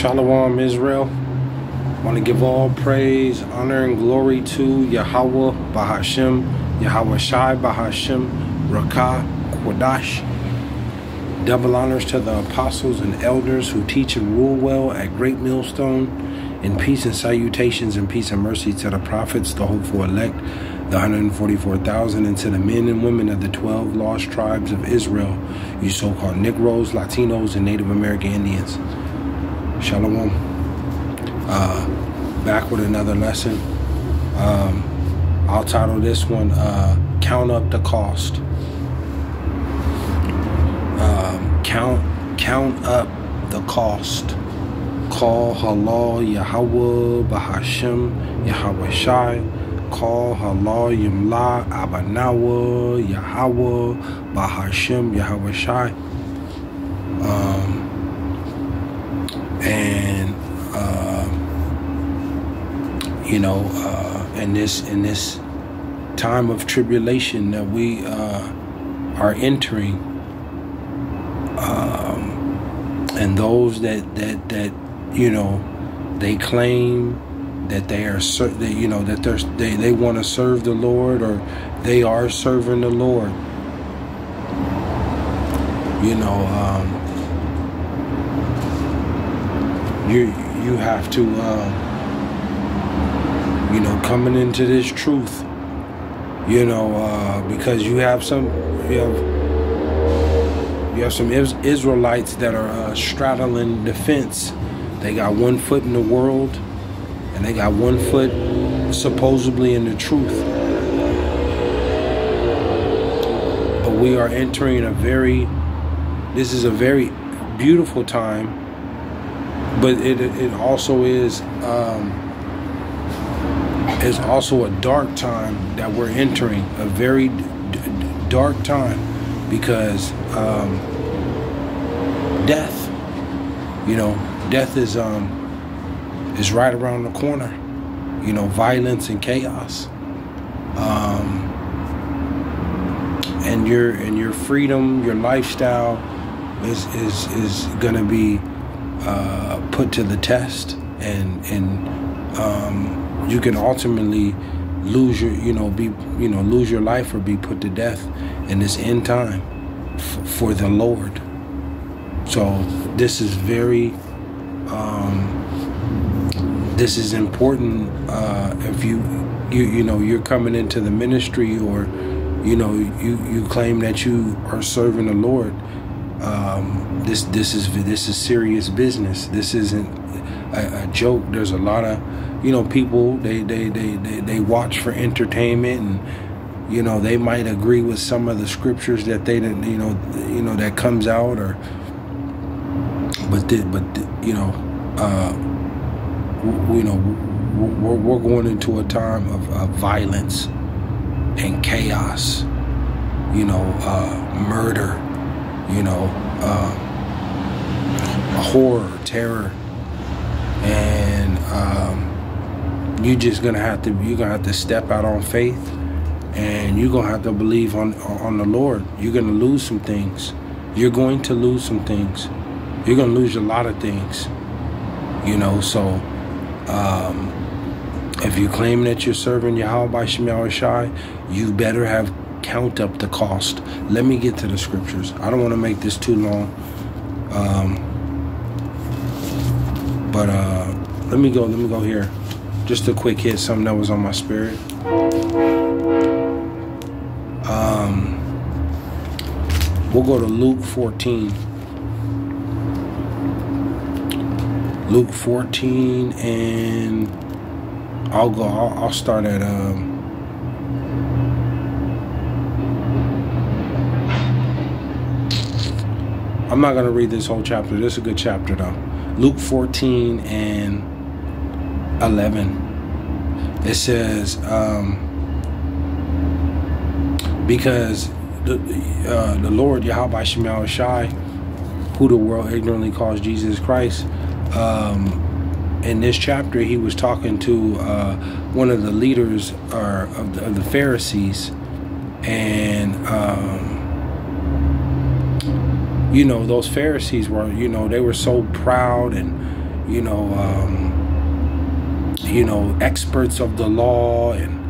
Shalom, Israel. I want to give all praise, honor, and glory to Yahawah, BASHAM, YAHAWAHSHI, BASHAM, Rakah, Quadash. Double honors to the apostles and elders who teach and rule well at Great Millstone. In peace and salutations and peace and mercy to the prophets, the hopeful elect, the 144,000, and to the men and women of the 12 lost tribes of Israel, you so-called Negroes, Latinos, and Native American Indians. Shalom. Back with another lesson. I'll title this one, Count Up the Cost. Count up the cost. Call halal Yahawah, BASHAM, YAHAWAHSHI. Call halal Yimla, Abanawa, Yahawah, BASHAM, YAHAWAHSHI. In this time of tribulation that we are entering, and those that they claim that they are that they want to serve the Lord, or they are serving the Lord. You have to coming into this truth, because you have some Israelites that are straddling the fence. They got one foot in the world and they got one foot supposedly in the truth. But we are entering this is a very beautiful time, but it also is also a dark time that we're entering, a very dark time, because death is right around the corner. Violence and chaos, and your freedom, your lifestyle is gonna be put to the test, and you can ultimately lose lose your life or be put to death in this end time for the Lord. So this is very this is important. If you're coming into the ministry, or you claim that you are serving the Lord, this is serious business. This isn't a joke. There's a lot of people, they watch for entertainment, and they might agree with some of the scriptures that they that comes out, or we're going into a time of violence and chaos, murder, horror, terror, and you're gonna have to step out on faith, and you're gonna have to believe on the Lord. You're gonna lose some things. You're going to lose some things. You're gonna lose a lot of things. So if you claim that you're serving Yahawah by YAHAWAHSHI, you better have count up the cost. Let me get to the scriptures. I don't want to make this too long. But let me go here. Just a quick hit, something that was on my spirit. We'll go to Luke 14. Luke 14, and I'll start at I'm not gonna read this whole chapter. This is a good chapter though. Luke 14 and 11. It says, because the Lord Yahawah by YAHAWAHSHI, who the world ignorantly calls Jesus Christ, in this chapter he was talking to one of the leaders of the Pharisees, and you know, those Pharisees were, you know, they were so proud, and experts of the law, and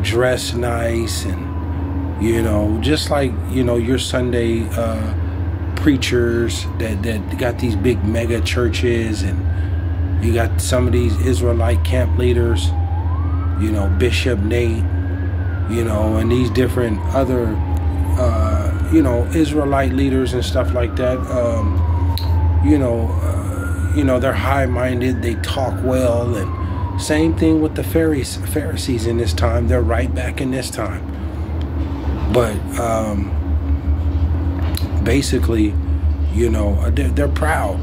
dress nice, and just like your Sunday preachers that got these big mega churches, and you got some of these Israelite camp leaders, Bishop Nate, and these different other Israelite leaders and stuff like that. They're high-minded, they talk well, and same thing with the Pharisees in this time. They're right back in this time. But basically, they're proud.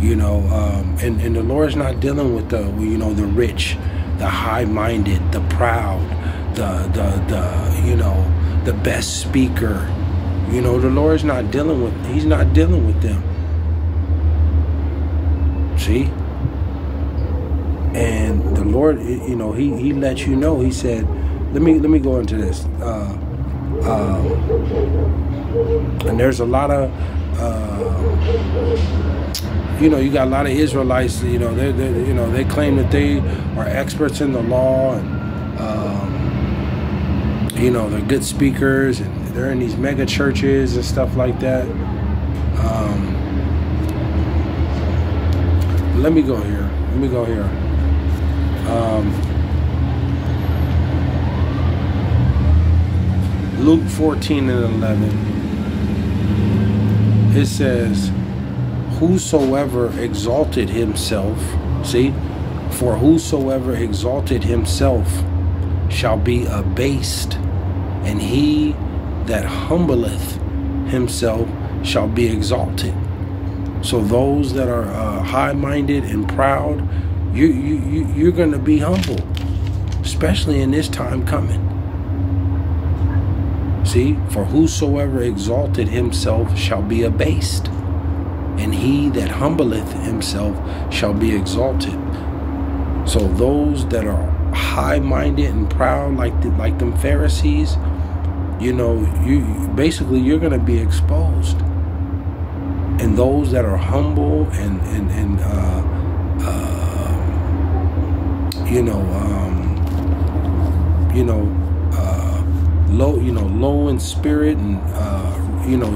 And the Lord's not dealing with the rich, the high-minded, the proud, the best speaker. The Lord's not dealing with. He's not dealing with them. See? And the Lord, he let you know. He said, let me go into this. And there's a lot of, you got a lot of Israelites. They claim that they are experts in the law, and they're good speakers, and they're in these mega churches and stuff like that. Let me go here. Luke 14:11. It says, whosoever exalted himself, see, for whosoever exalted himself shall be abased, and he that humbleth himself shall be exalted. So those that are high-minded and proud, you're going to be humble, especially in this time coming. See, for whosoever exalted himself shall be abased, and he that humbleth himself shall be exalted. So those that are high-minded and proud, like them Pharisees, you're going to be exposed. And those that are humble and low in spirit, and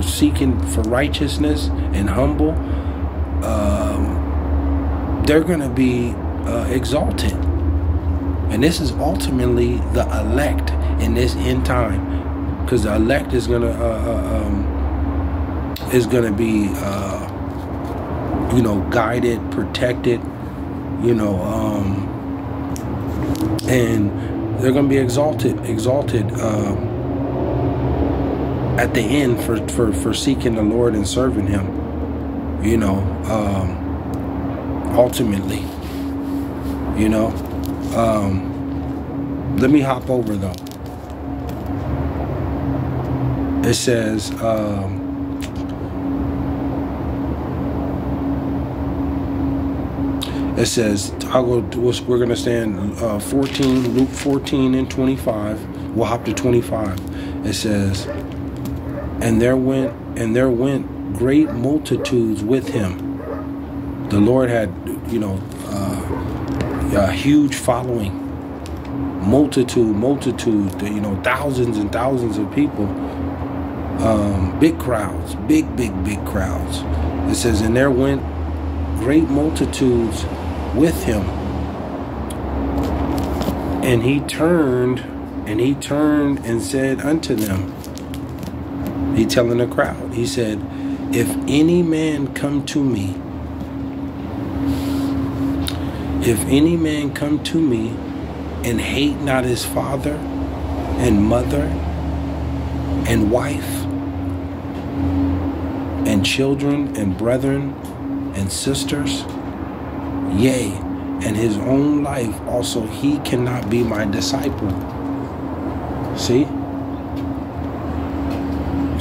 seeking for righteousness and humble, they're going to be exalted. And this is ultimately the elect in this end time, because the elect is going to be guided, protected, and they're going to be exalted at the end for seeking the Lord and serving him, ultimately. Let me hop over though. It says, we're going to stand Luke 14:25. We'll hop to 25. It says, and there went great multitudes with him. The Lord had, a huge following. Multitude, thousands and thousands of people. Big crowds, big crowds. It says, and there went great multitudes with him, and he turned and said unto them, he telling the crowd, he said, if any man come to me, and hate not his father and mother and wife and children and brethren and sisters, yea, and his own life also, he cannot be my disciple. See?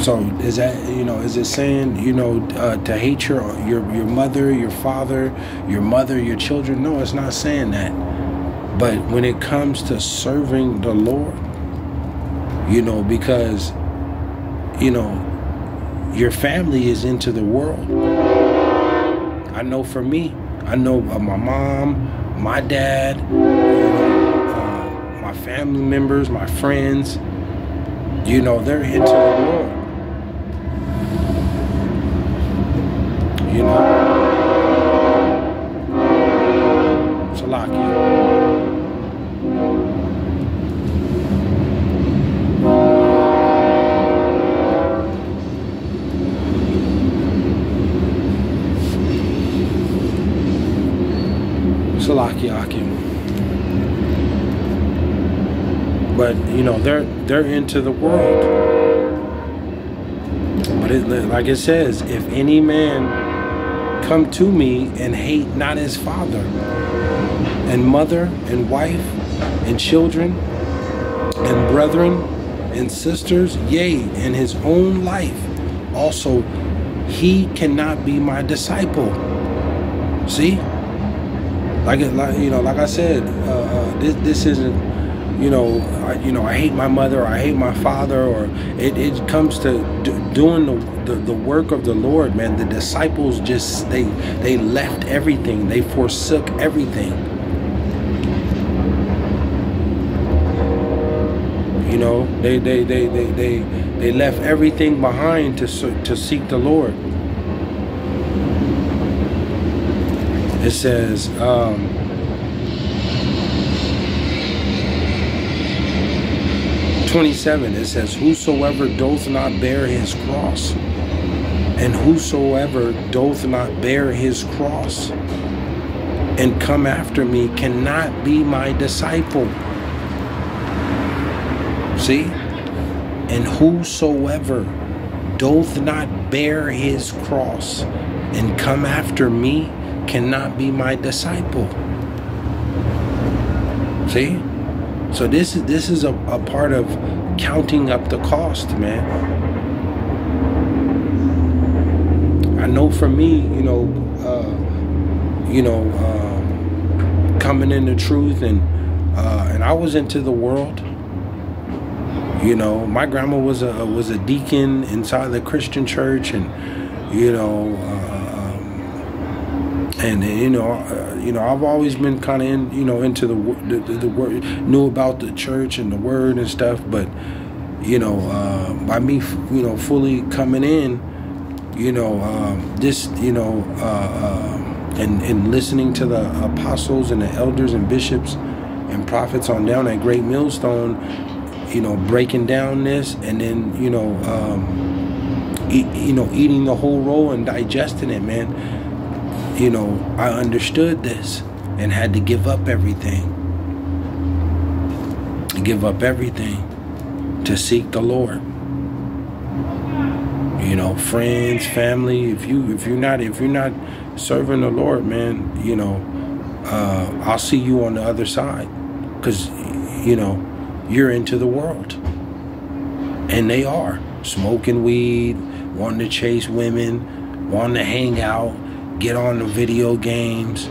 So is that, is it saying, to hate your mother, your father, your children? No, it's not saying that. But when it comes to serving the Lord, because, your family is into the world. I know for me, I know my mom, my dad, my family members, my friends, you know, they're into the world. You know, Salakia. But you know, they're into the world. But like it says, if any man come to me and hate not his father and mother and wife and children and brethren and sisters, yea, and his own life also, he cannot be my disciple. See, like I said, this isn't, I hate my mother, or I hate my father, or it comes to doing the work of the Lord, man. The disciples just, they left everything. They forsook everything. You know, they left everything behind to seek the Lord. It says, 27, it says, whosoever doth not bear his cross, and whosoever doth not bear his cross and come after me cannot be my disciple. See? And whosoever doth not bear his cross and come after me cannot be my disciple. See? So this is a part of counting up the cost, man. I know for me, coming into truth, and I was into the world. You know, my grandma was a deacon inside the Christian church, and I've always been kind of into the word, knew about the church and the word and stuff. But by me, fully coming in, and listening to the apostles and the elders and bishops and prophets on down at Great Millstone, breaking down this, and then eating the whole roll and digesting it, man. I understood this and had to give up everything. Give up everything to seek the Lord. Friends, family. If you're not serving the Lord, man, I'll see you on the other side, because you're into the world, and they are smoking weed, wanting to chase women, wanting to hang out, get on the video games,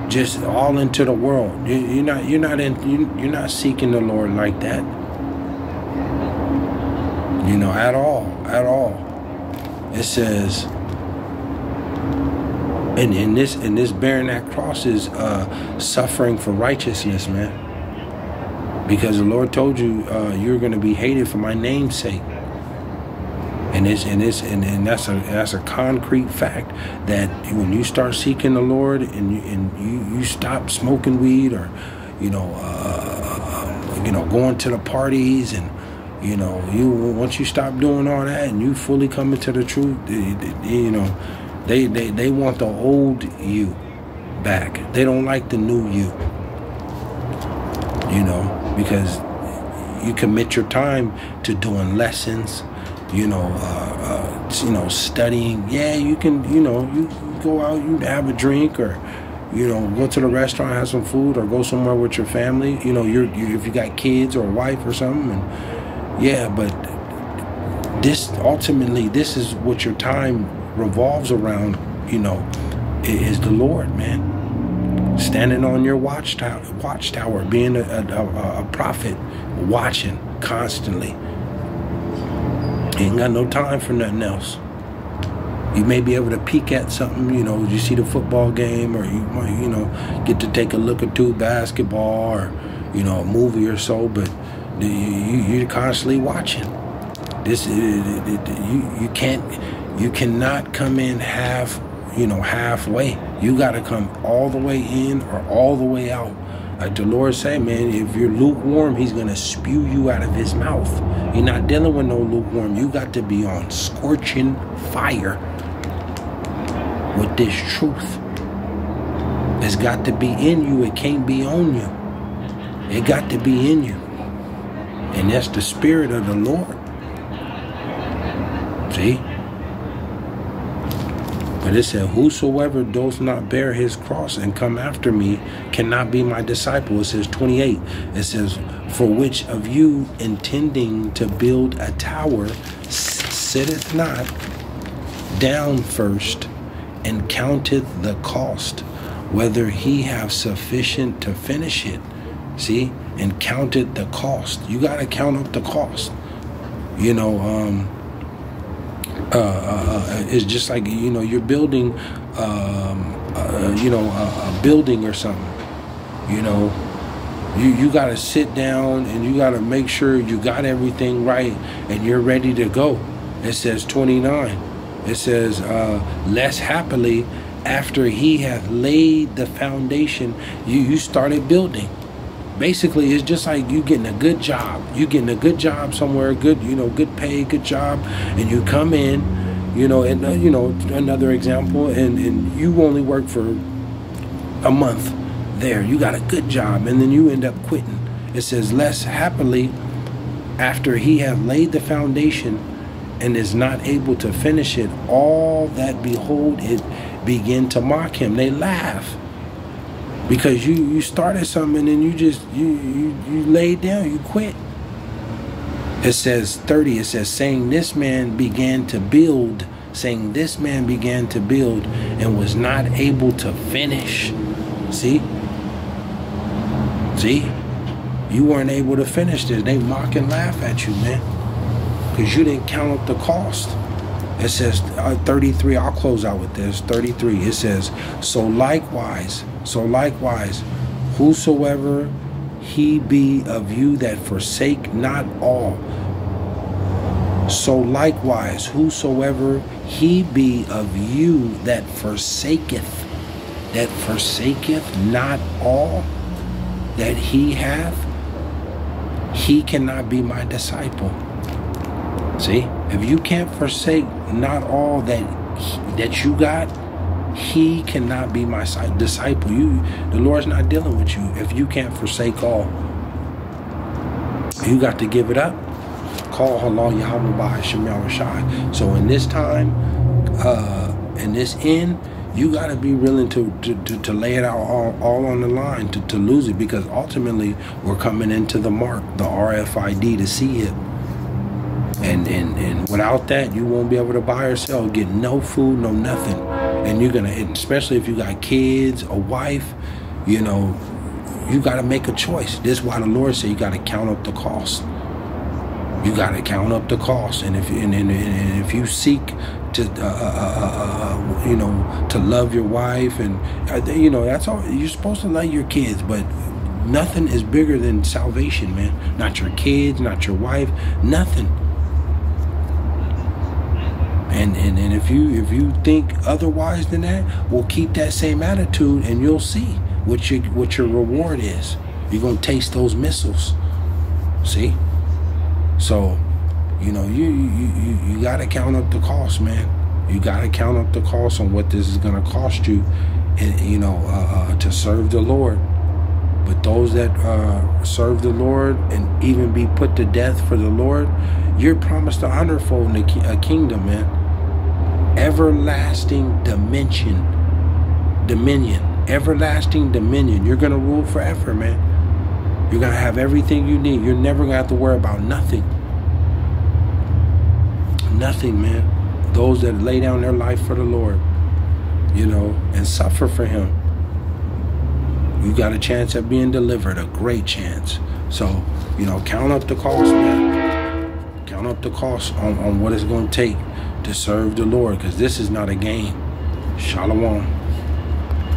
just all into the world. You're not seeking the Lord like that, at all. It says, and this bearing that cross is suffering for righteousness, man, because the Lord told you you're going to be hated for my name's sake. And that's a concrete fact, that when you start seeking the Lord and you stop smoking weed, or going to the parties, and once you stop doing all that and you fully come into the truth, they want the old you back. They don't like the new you, because you commit your time to doing lessons, studying. Yeah, you can, you go out, you have a drink, or, go to the restaurant, have some food, or go somewhere with your family. If you got kids or a wife or something, and yeah, but this is what your time revolves around, is the Lord, man. Standing on your watchtower, being a prophet, watching constantly. Ain't got no time for nothing else. You may be able to peek at something, you know, you see the football game, or you might, you know, get to take a look or two basketball, or, you know, a movie or so, but you're constantly watching. This, you cannot come in halfway. You got to come all the way in or all the way out. Like the Lord say, man, if you're lukewarm, he's going to spew you out of his mouth. You're not dealing with no lukewarm. You got to be on scorching fire with this truth. It's got to be in you. It can't be on you. It got to be in you. And that's the Spirit of the Lord. See? But it said, whosoever does not bear his cross and come after me cannot be my disciple. It says 28. It says, for which of you intending to build a tower sitteth not down first and counteth the cost, whether he have sufficient to finish it. See? And counted the cost. You got to count up the cost. You know, it's just like, you know, you're building, you know, a building or something. You know, you got to sit down and you got to make sure you got everything right and you're ready to go. It says 29. It says, less happily after he hath laid the foundation, you started building. Basically, it's just like you getting a good job. You getting a good job somewhere, good, you know, good pay, good job, and you come in, you know, and you know, another example, and you only work for a month there. You got a good job, and then you end up quitting. It says, less happily after he hath laid the foundation and is not able to finish it, all that behold it begin to mock him. They laugh. Because you started something and then you laid down, you quit. It says 30, it says, saying this man began to build and was not able to finish. See? You weren't able to finish this. They mock and laugh at you, man, because you didn't count up the cost. It says 33, I'll close out with this. 33, it says, so likewise, whosoever he be of you that forsake not all. So likewise, whosoever he be of you that forsaketh not all that he hath, he cannot be my disciple. See, if you can't forsake not all that you got, he cannot be my disciple. The Lord's not dealing with you if you can't forsake all. You got to give it up. Call Allah Yahawah BASHAM YAHAWAHSHI. So in this time, in this end, you got to be willing to lay it out all on the line, to lose it, because ultimately we're coming into the mark, the RFID, to see it. And without that, you won't be able to buy or sell, get no food, no nothing. And you're gonna, especially if you got kids, a wife, you know, you got to make a choice. This is why the Lord said you got to count up the cost. You got to count up the cost. And if you seek to you know, to love your wife, and you know, that's all. You're supposed to love your kids, but nothing is bigger than salvation, man. Not your kids, not your wife, nothing. And if you think otherwise than that, well, keep that same attitude, and you'll see what your reward is. You're gonna taste those missiles. See? So, you know, you gotta count up the cost, man. You gotta count up the cost on what this is gonna cost you, you know, to serve the Lord. But those that serve the Lord and even be put to death for the Lord, you're promised a hundredfold in a kingdom, man. Everlasting dominion, everlasting dominion. You're gonna rule forever, man. You're gonna have everything you need. You're never gonna have to worry about nothing. Nothing, man. Those that lay down their life for the Lord, you know, and suffer for Him, you got a chance at being delivered, a great chance. So, you know, count up the cost, man. Count up the cost on what it's going to take to serve the Lord, because this is not a game. Shalom.